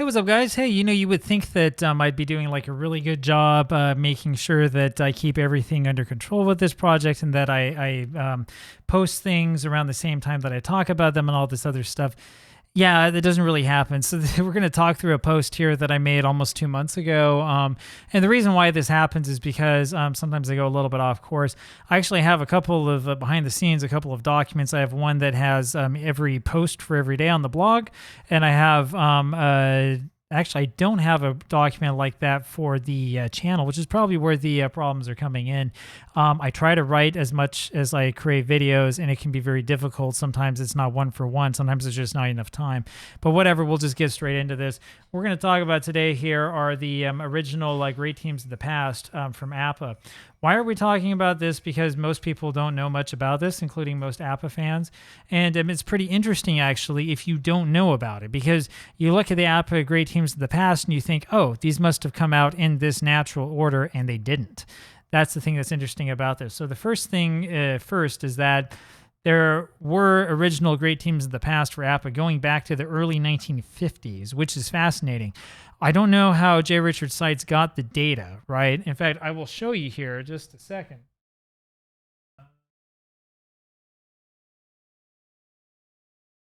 Hey, what's up, guys? Hey, you would think that I'd be doing like a really good job making sure that I keep everything under control with this project and that I post things around the same time that I talk about them and all this other stuff. Yeah, that doesn't really happen. So we're going to talk through a post here that I made almost 2 months ago. And the reason why this happens is because sometimes I go a little bit off course. I actually have a couple of behind the scenes, a couple of documents. I have one that has every post for every day on the blog. And I have actually, I don't have a document like that for the channel, which is probably where the problems are coming in. I try to write as much as I create videos, and it can be very difficult. Sometimes it's not one for one. Sometimes it's just not enough time. But whatever, we'll just get straight into this. We're going to talk about today here are the original great teams of the past from APBA. Why are we talking about this? Because most people don't know much about this, including most APBA fans. And it's pretty interesting, actually, if you don't know about it, because you look at the APBA great teams of the past and you think, oh, these must have come out in this natural order, and they didn't. That's the thing that's interesting about this. So the first thing first is that there were original great teams of the past for APBA going back to the early 1950s, which is fascinating. I don't know how J. Richard Seitz got the data, right? In fact, I will show you here just a second.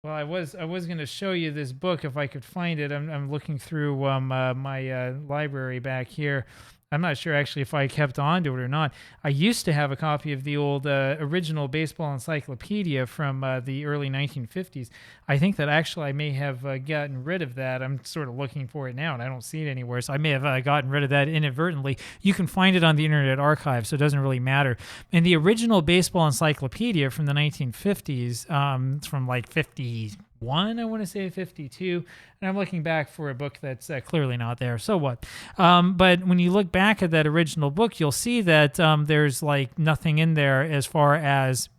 Well, I was going to show you this book if I could find it. I'm looking through my library back here. I'm not sure actually if I kept on to it or not. I used to have a copy of the old original baseball encyclopedia from the early 1950s. I think that actually I may have gotten rid of that. I'm sort of looking for it now, and I don't see it anywhere. So I may have gotten rid of that inadvertently. You can find it on the Internet Archive, so it doesn't really matter. And the original baseball encyclopedia from the 1950s, from like 51, I want to say 52, and I'm looking back for a book that's clearly not there. So what? But when you look back at that original book, you'll see that there's like nothing in there as far as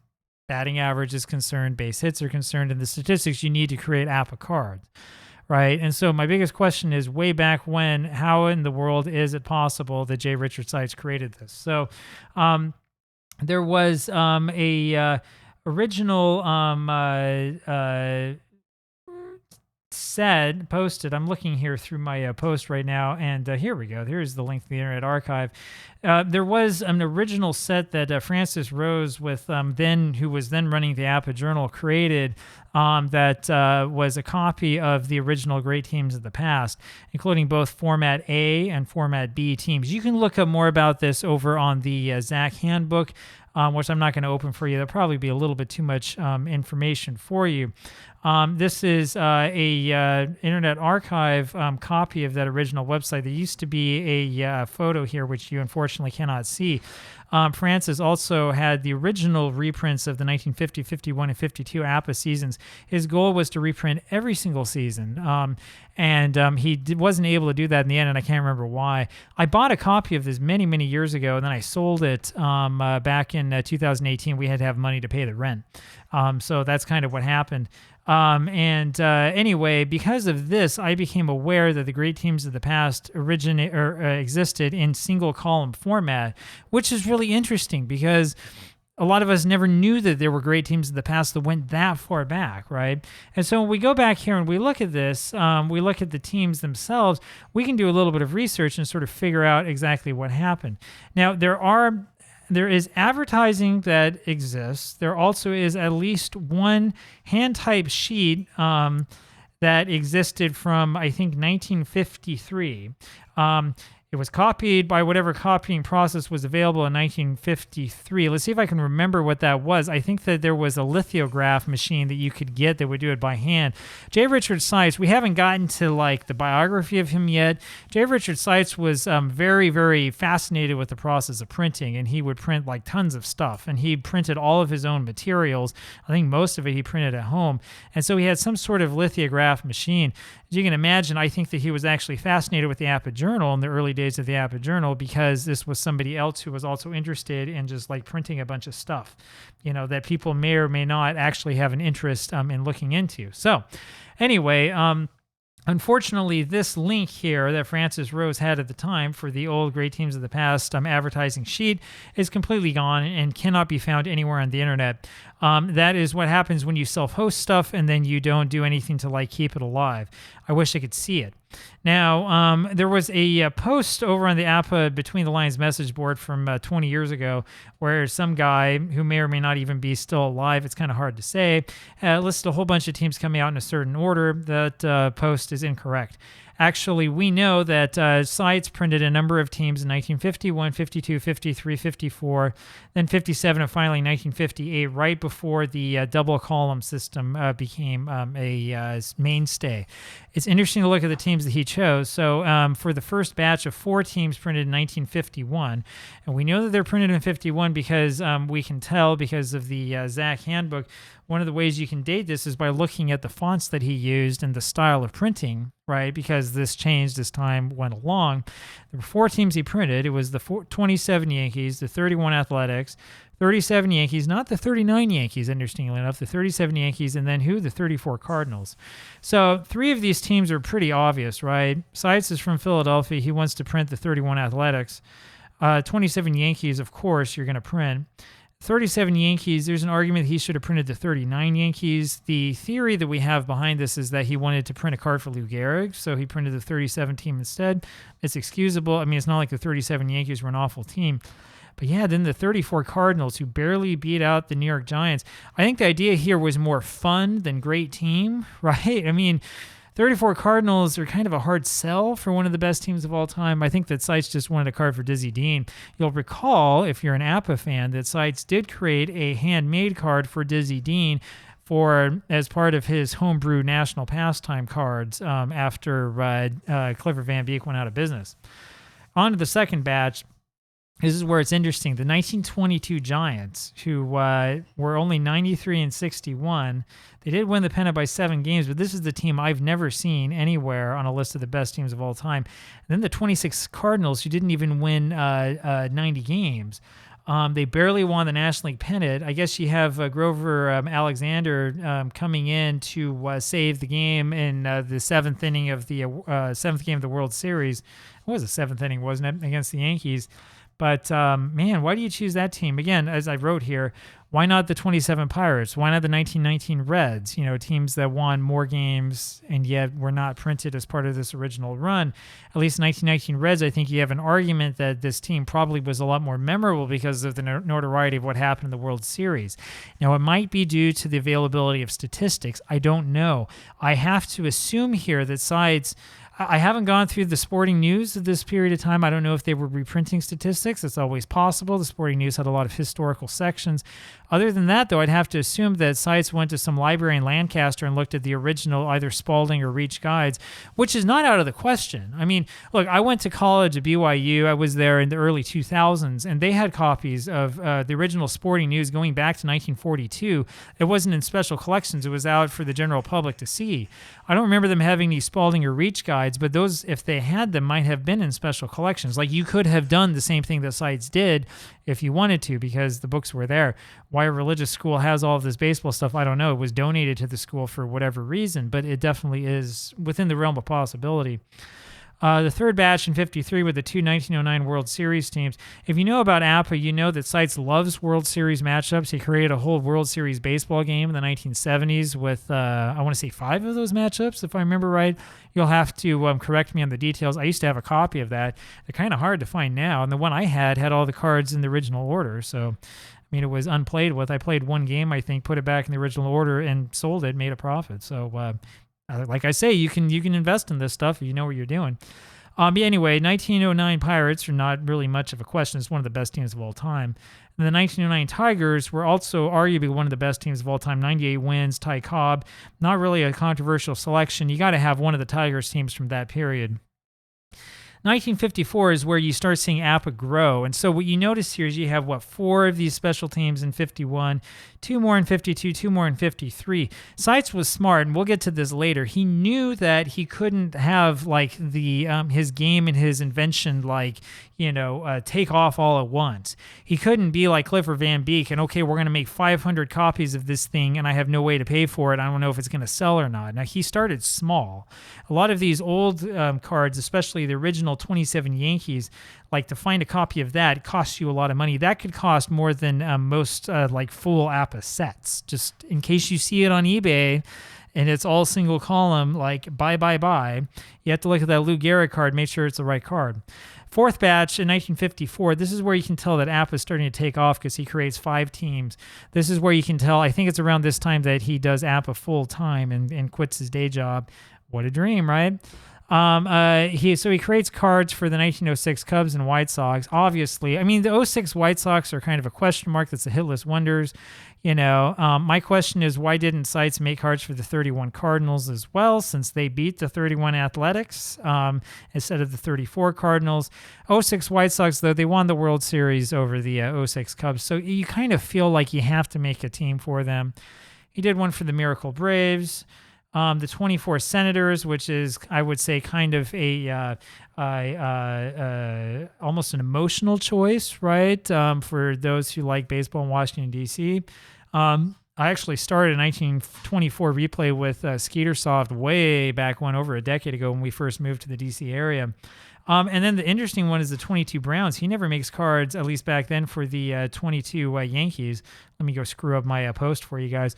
batting average is concerned, base hits are concerned, and the statistics you need to create APBA cards, right? And so my biggest question is, way back when, how in the world is it possible that J. Richard Seitz created this? So there was a original posted. I'm looking here through my post right now, and here we go. Here's the link to the Internet Archive. There was an original set that Francis Rose, who was then running the APBA Journal, created that was a copy of the original great teams of the past, including both Format A and Format B teams. You can look up more about this over on the Zach Handbook, which I'm not going to open for you. That'll probably be a little bit too much information for you. This is a Internet Archive copy of that original website. There used to be a photo here, which you unfortunately cannot see. Francis also had the original reprints of the 1950, 51, and 52 APBA seasons. His goal was to reprint every single season, and he wasn't able to do that in the end, and I can't remember why. I bought a copy of this many, many years ago, and then I sold it back in 2018. We had to have money to pay the rent. So that's kind of what happened. Anyway, because of this, I became aware that the great teams of the past existed in single column format, which is really interesting because a lot of us never knew that there were great teams of the past that went that far back, right? And so when we go back here and we look at this, we look at the teams themselves, we can do a little bit of research and sort of figure out exactly what happened. Now, there is advertising that exists. There also is at least one hand-typed sheet that existed from, I think, 1953. It was copied by whatever copying process was available in 1953. Let's see if I can remember what that was. I think that there was a lithograph machine that you could get that would do it by hand. J. Richard Seitz, we haven't gotten to like the biography of him yet. J. Richard Seitz was very, very fascinated with the process of printing, and he would print like tons of stuff, and he printed all of his own materials. I think most of it he printed at home, and so he had some sort of lithograph machine. As you can imagine, I think that he was actually fascinated with the APBA Journal in the early days of the APBA Journal because this was somebody else who was also interested in just like printing a bunch of stuff, that people may or may not actually have an interest in looking into. So anyway, unfortunately, this link here that Francis Rose had at the time for the old great teams of the past advertising sheet is completely gone and cannot be found anywhere on the internet. That is what happens when you self-host stuff and then you don't do anything to like keep it alive. I wish I could see it. Now, there was a post over on the APBA Between the Lines message board from 20 years ago where some guy who may or may not even be still alive, it's kind of hard to say, listed a whole bunch of teams coming out in a certain order. That post is incorrect. Actually, we know that Sites printed a number of teams in 1951, 52, 53, 54, then 57, and finally 1958, right before the double column system became a mainstay. It's interesting to look at the teams that he chose. So for the first batch of 4 teams printed in 1951, and we know that they're printed in 51 because we can tell because of the Zach handbook. One of the ways you can date this is by looking at the fonts that he used and the style of printing, right? Because this changed as time went along. There were 4 teams he printed. It was the 27 Yankees, the 31 Athletics, 37 Yankees, not the 39 Yankees, interestingly enough, the 37 Yankees, and then who? The 34 Cardinals. So 3 of these teams are pretty obvious, right? Sites is from Philadelphia. He wants to print the 31 Athletics. 27 Yankees, of course, you're going to print. 37 Yankees, there's an argument that he should have printed the 39 Yankees. The theory that we have behind this is that he wanted to print a card for Lou Gehrig, so he printed the 37 team instead. It's excusable. I mean, it's not like the 37 Yankees were an awful team. But yeah, then the 34 Cardinals, who barely beat out the New York Giants. I think the idea here was more fun than great team, right? I mean, 34 Cardinals are kind of a hard sell for one of the best teams of all time. I think that Sites just wanted a card for Dizzy Dean. You'll recall, if you're an APBA fan, that Sites did create a handmade card for Dizzy Dean as part of his homebrew national pastime cards after Clifford Van Beek went out of business. On to the second batch. This is where it's interesting. The 1922 Giants, who were only 93 and 61, they did win the pennant by 7 games, but this is the team I've never seen anywhere on a list of the best teams of all time. And then the 26 Cardinals, who didn't even win 90 games. They barely won the National League pennant. I guess you have Grover Alexander coming in to save the game in the seventh inning of the seventh game of the World Series. It was the 7th inning, wasn't it, against the Yankees? But, man, why do you choose that team? Again, as I wrote here, why not the 27 Pirates? Why not the 1919 Reds? You know, teams that won more games and yet were not printed as part of this original run. At least 1919 Reds, I think you have an argument that this team probably was a lot more memorable because of the notoriety of what happened in the World Series. Now, it might be due to the availability of statistics. I don't know. I have to assume here that Sides... I haven't gone through the Sporting News of this period of time. I don't know if they were reprinting statistics. It's always possible. The Sporting News had a lot of historical sections. Other than that, though, I'd have to assume that Sites went to some library in Lancaster and looked at the original either Spalding or Reach guides, which is not out of the question. I mean, look, I went to college at BYU. I was there in the early 2000s, and they had copies of the original Sporting News going back to 1942. It wasn't in special collections. It was out for the general public to see. I don't remember them having these Spalding or Reach guides, but those, if they had them, might have been in special collections. Like, you could have done the same thing that Sites did if you wanted to, because the books were there. Why a religious school has all of this baseball stuff, I don't know. It was donated to the school for whatever reason, but it definitely is within the realm of possibility. The third batch in 53 with the 2 1909 World Series teams. If you know about APBA, you know that Sites loves World Series matchups. He created a whole World Series baseball game in the 1970s with, I want to say 5 of those matchups, if I remember right. You'll have to correct me on the details. I used to have a copy of that. They're kind of hard to find now, and the one I had all the cards in the original order, so... I mean, it was unplayed with. I played one game, I think, put it back in the original order and sold it, made a profit. So, like I say, you can invest in this stuff if you know what you're doing. But anyway, 1909 Pirates are not really much of a question. It's one of the best teams of all time. And the 1909 Tigers were also arguably one of the best teams of all time. 98 wins, Ty Cobb. Not really a controversial selection. You got to have one of the Tigers teams from that period. 1954 is where you start seeing APBA grow. And so what you notice here is you have, 4 of these special teams in 51, 2 more in 52, 2 more in 53. Sites was smart, and we'll get to this later. He knew that he couldn't have, like, the his game and his invention, like, take off all at once. He couldn't be like Clifford Van Beek and, okay, we're going to make 500 copies of this thing, and I have no way to pay for it. I don't know if it's going to sell or not. Now, he started small. A lot of these old cards, especially the original 27 Yankees, like, to find a copy of that, it costs you a lot of money. That could cost more than most like full APBA sets. Just in case you see it on eBay and it's all single column, like buy. You have to look at that Lou Gehrig card, make sure it's the right card. Fourth batch in 1954, this is where you can tell that APBA is starting to take off because he creates 5 teams. This is where you can tell, I think it's around this time that he does APBA full time and quits his day job. What a dream, right? He creates cards for the 1906 Cubs and White Sox. Obviously, I mean, the '06 White Sox are kind of a question mark. That's the hitless wonders. My question is, why didn't Seitz make cards for the 31 Cardinals as well, since they beat the 31 Athletics instead of the 34 Cardinals? '06 White Sox, though, they won the World Series over the '06 Cubs, so you kind of feel like you have to make a team for them. He did one for the Miracle Braves. The 24 Senators, which is, I would say, kind of almost an emotional choice, right? For those who like baseball in Washington, D.C. I actually started a 1924 replay with Skeetersoft way back when, over a decade ago, when we first moved to the D.C. area. And then the interesting one is the 22 Browns. He never makes cards, at least back then, for the 22 Yankees. Let me go screw up my post for you guys.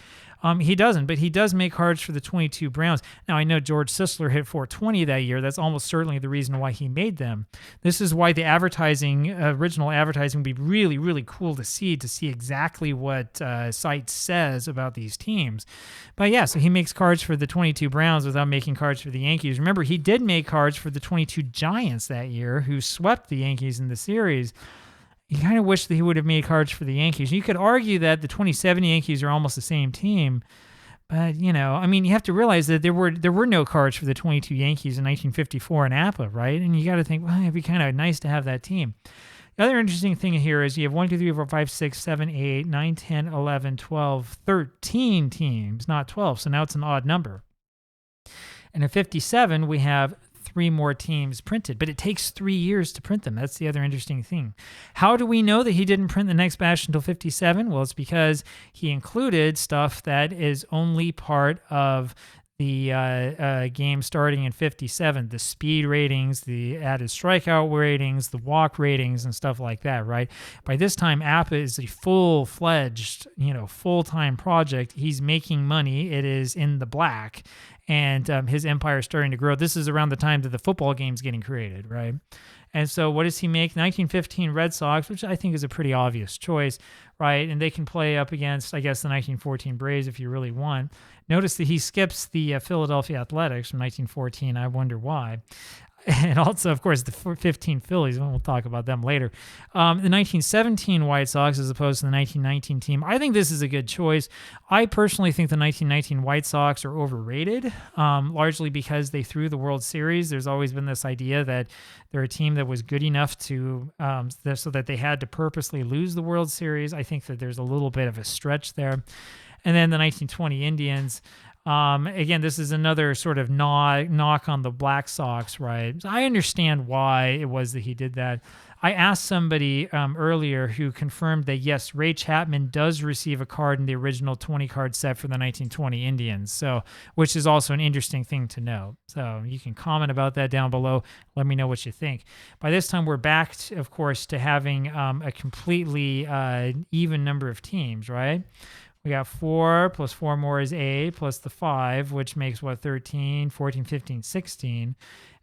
He doesn't, but he does make cards for the 22 Browns. Now, I know George Sisler hit 420 that year. That's almost certainly the reason why he made them. This is why the original advertising would be really, really cool to see exactly what Seitz says about these teams. But yeah, so he makes cards for the 22 Browns without making cards for the Yankees. Remember, he did make cards for the 22 Giants that year, who swept the Yankees in the series. You kind of wish that he would have made cards for the Yankees. You could argue that the 27 Yankees are almost the same team, but you have to realize that there were no cards for the 22 Yankees in 1954 in APBA, right? And you got to think, well, it'd be kind of nice to have that team. The other interesting thing here is you have 1, 2, 3, 4, 5, 6, 7, 8, 9, 10, 11, 12, 13 teams, not 12. So now it's an odd number. And in 57, we have 3 more teams printed, but it takes 3 years to print them. That's the other interesting thing. How do we know that he didn't print the next batch until 57? Well, it's because he included stuff that is only part of the game starting in 57, the speed ratings, the added strikeout ratings, the walk ratings, and stuff like that, right? By this time, APBA is a full-fledged, full-time project. He's making money. It is in the black, and his empire is starting to grow. This is around the time that the football game's getting created, right? And so what does he make? 1915 Red Sox, which I think is a pretty obvious choice, right? And they can play up against, I guess, the 1914 Braves if you really want. Notice that he skips the Philadelphia Athletics from 1914. I wonder why. And also, of course, the 15 Phillies, and we'll talk about them later. The 1917 White Sox as opposed to the 1919 team. I think this is a good choice. I personally think the 1919 White Sox are overrated, largely because they threw the World Series. There's always been this idea that they're a team that was good enough to so that they had to purposely lose the World Series. I think that there's a little bit of a stretch there. And then the 1920 Indians. Again, this is another sort of knock on the Black Sox, right? So I understand why it was that he did that. I asked somebody earlier who confirmed that, yes, Ray Chapman does receive a card in the original 20-card set for the 1920 Indians, so which is also an interesting thing to know. So you can comment about that down below. Let me know what you think. By this time, we're back, of course, to having a completely even number of teams, right? We got 4 plus 4 more is 8 plus the 5, which makes 13, 14, 15, 16.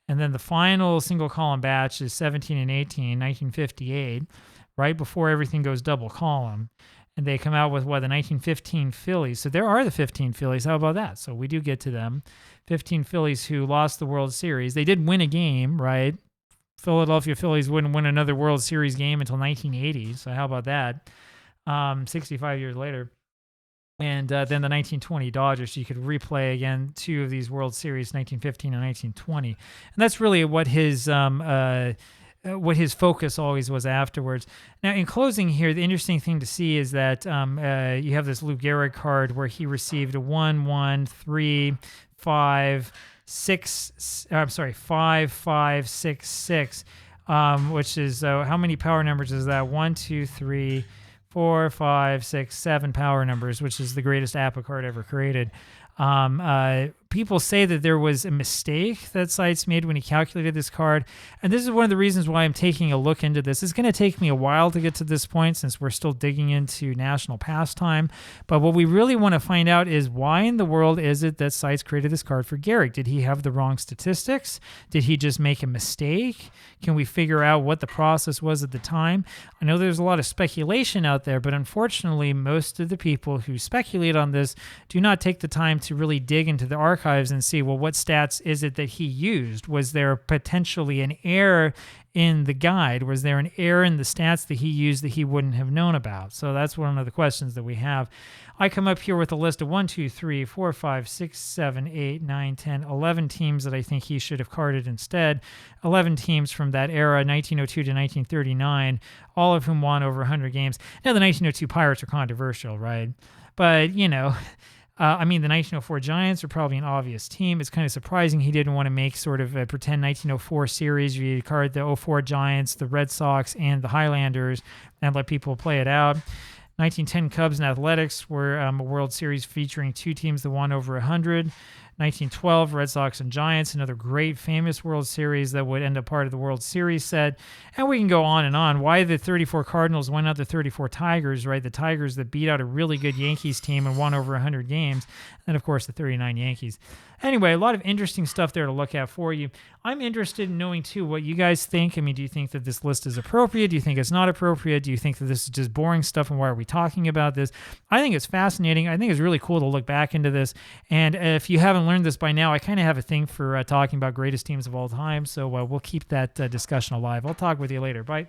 And then the final single column batch is 17 and 18, 1958, right before everything goes double column. And they come out with the 1915 Phillies. So there are the 15 Phillies. How about that? So we do get to them. 15 Phillies who lost the World Series. They did win a game, right? Philadelphia Phillies wouldn't win another World Series game until 1980. So how about that? 65 years later. And then the 1920 Dodgers, you could replay again 2 of these World Series, 1915 and 1920. And that's really what his focus always was afterwards. Now, in closing here, the interesting thing to see is that you have this Lou Gehrig card where he received a 1, 1, 3, 5, 6, 5, 5, 6, 6, which is, how many power numbers is that? 1, 2, 3, 4, 5, 6, 7 power numbers, which is the greatest APBA card ever created. people say that there was a mistake that Seitz made when he calculated this card. And this is one of the reasons why I'm taking a look into this. It's going to take me a while to get to this point since we're still digging into national pastime. But what we really want to find out is why in the world is it that Seitz created this card for Garrick? Did he have the wrong statistics? Did he just make a mistake? Can we figure out what the process was at the time? I know there's a lot of speculation out there, but unfortunately, most of the people who speculate on this do not take the time to really dig into the archives and see, well, what stats is it that he used? Was there potentially an error in the guide? Was there an error in the stats that he used that he wouldn't have known about? So that's one of the questions that we have. I come up here with a list of 1, 2, 3, 4, 5, 6, 7, 8, 9, 10, 11 teams that I think he should have carded instead. 11 teams from that era, 1902 to 1939, all of whom won over 100 games. Now, the 1902 Pirates are controversial, right? But, you know, I mean, the 1904 Giants are probably an obvious team. It's kind of surprising he didn't want to make sort of a pretend 1904 series where you card the 04 Giants, the Red Sox, and the Highlanders and let people play it out. 1910 Cubs and Athletics were a World Series featuring two teams that won over 100. 1912 Red Sox and Giants, another great famous World Series that would end up part of the World Series set. And we can go on and on. Why the 34 Cardinals went out the 34 Tigers, right? The Tigers that beat out a really good Yankees team and won over 100 games. And of course, the 39 Yankees. Anyway, a lot of interesting stuff there to look at for you. I'm interested in knowing, too, what you guys think. I mean, do you think that this list is appropriate? Do you think it's not appropriate? Do you think that this is just boring stuff, and why are we talking about this? I think it's fascinating. I think it's really cool to look back into this. And if you haven't learned this by now, I kind of have a thing for talking about greatest teams of all time. So we'll keep that discussion alive. I'll talk with you later. Bye.